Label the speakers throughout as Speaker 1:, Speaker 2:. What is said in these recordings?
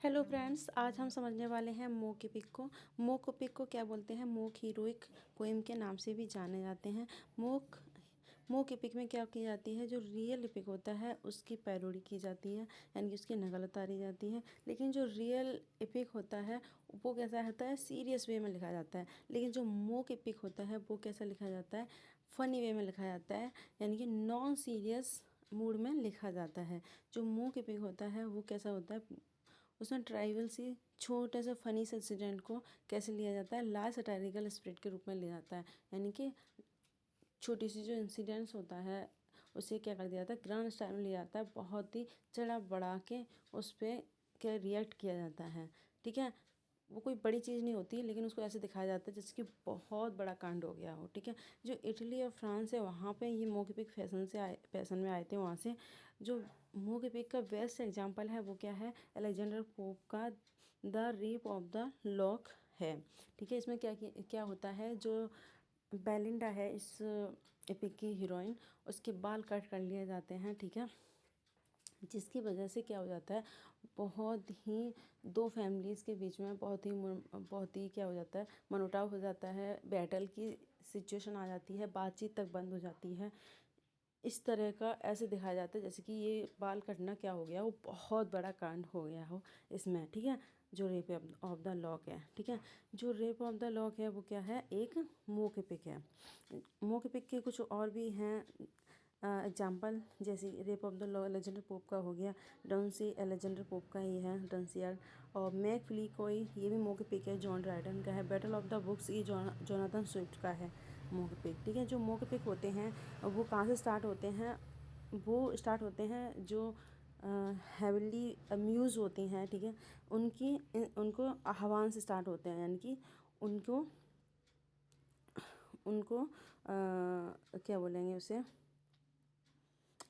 Speaker 1: Hello friends, आज हम समझने वाले हैं मोक एपिक को। मोक एपिक को क्या बोलते हैं? मोक हीरोइक पोएम के नाम से भी जाने जाते हैं। मोक मोक एपिक में क्या की जाती है? जो रियल एपिक होता है उसकी पैरोडी की जाती है, यानी कि उसकी नकल उतारी जाती है। लेकिन जो रियल एपिक होता है वो कैसा होता है? सीरियस वे में लिखा जाता है। लेकिन जो मोक एपिक होता है वो कैसा लिखा जाता है? फ़नी वे में लिखा जाता है, यानी कि नॉन सीरियस मूड में लिखा जाता है। जो मोक एपिक होता है वो कैसा होता है? उसमें ट्राइवल सी छोटे से फनी से इंसिडेंट को कैसे लिया जाता है? लार्ज सटायरिकल स्पिरिट के रूप में लिया जाता है, यानी कि छोटी सी जो इंसिडेंट्स होता है उसे क्या कर दिया जाता है? ग्रैंड स्टाइल में लिया जाता है, बहुत ही चढ़ा बढ़ा के उस पर क्या रिएक्ट किया जाता है। ठीक है, वो कोई बड़ी चीज़ नहीं होती, लेकिन उसको ऐसे दिखाया जाता है जैसे कि बहुत बड़ा कांड हो गया हो। ठीक है, जो इटली और फ्रांस है वहाँ पे ये मोक-एपिक फैशन में आए थे वहाँ से। जो मोक-एपिक का बेस्ट एग्जांपल है वो क्या है? अलेक्जेंडर पोप का the rape of the lock है। ठीक है, इसमें क्या होता है? जो बेलिंडा है इस एपिक की हीरोइन, उसके बाल कट कर लिए जाते हैं। ठीक है, जिसकी वजह से क्या हो जाता है? बहुत ही दो फैमिलीज़ के बीच में बहुत ही क्या हो जाता है? मनमुटाव हो जाता है, बैटल की सिचुएशन आ जाती है, बातचीत तक बंद हो जाती है। इस तरह का ऐसे दिखाया जाता है जैसे कि ये बाल कटना क्या हो गया, वो बहुत बड़ा कांड हो गया हो इसमें। ठीक है, जो रेप ऑफ द लॉक है। ठीक है, जो रेप ऑफ द लॉक है वो क्या है? एक मोक एपिक है। मोक एपिक के कुछ और भी हैं एग्जाम्पल, जैसे rape of the law Alexander pope का हो गया, डंसी एलेक्जेंडर पोप का ही है, डंसियार्ड। और मैक फ्ली कोई, ये भी मोक एपिक है, जॉन ड्राइडन का है। बैटल ऑफ द बुक्स, ये जोनाथन स्विफ्ट का है मोक एपिक। ठीक है, जो मोक एपिक होते हैं वो कहाँ से स्टार्ट होते हैं? वो स्टार्ट होते हैं जो हेवनली अम्यूज़ होती हैं। ठीक है, उनको आह्वान से स्टार्ट होते हैं, यानी कि उनको उनको क्या बोलेंगे उसे?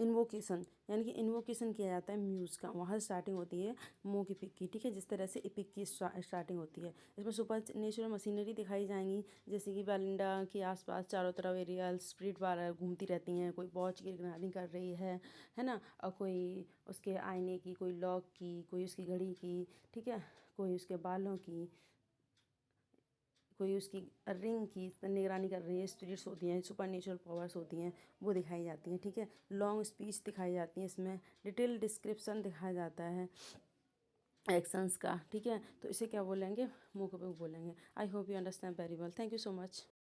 Speaker 1: इन्वोकेशन, यानी कि इन्वोकेशन किया जाता है म्यूज़ का, वहाँ स्टार्टिंग होती है मोक एपिक की। ठीक है, जिस तरह से एपिक की स्टार्टिंग होती है। इसमें सुपर नेचुरल मशीनरी दिखाई जाएंगी, जैसे कि बेलिंडा के आसपास चारों तरफ एरियल स्पिरिट बार घूमती रहती हैं। कोई वॉच की निगरानी कर रही है ना, और कोई उसके आईने की, कोई लॉक की, कोई उसकी घड़ी की। ठीक है, कोई उसके बालों की, कोई उसकी रिंग की निगरानी कर रही है। स्पिरिट्स होती हैं, सुपर नेचुरल पावर्स होती हैं, वो दिखाई जाती हैं। ठीक है, लॉन्ग स्पीच दिखाई जाती हैं, इसमें डिटेल डिस्क्रिप्शन दिखाया जाता है एक्शंस का। ठीक है, तो इसे क्या बोलेंगे? मोक एपिक बोलेंगे। I hope you understand very well. Thank you so much.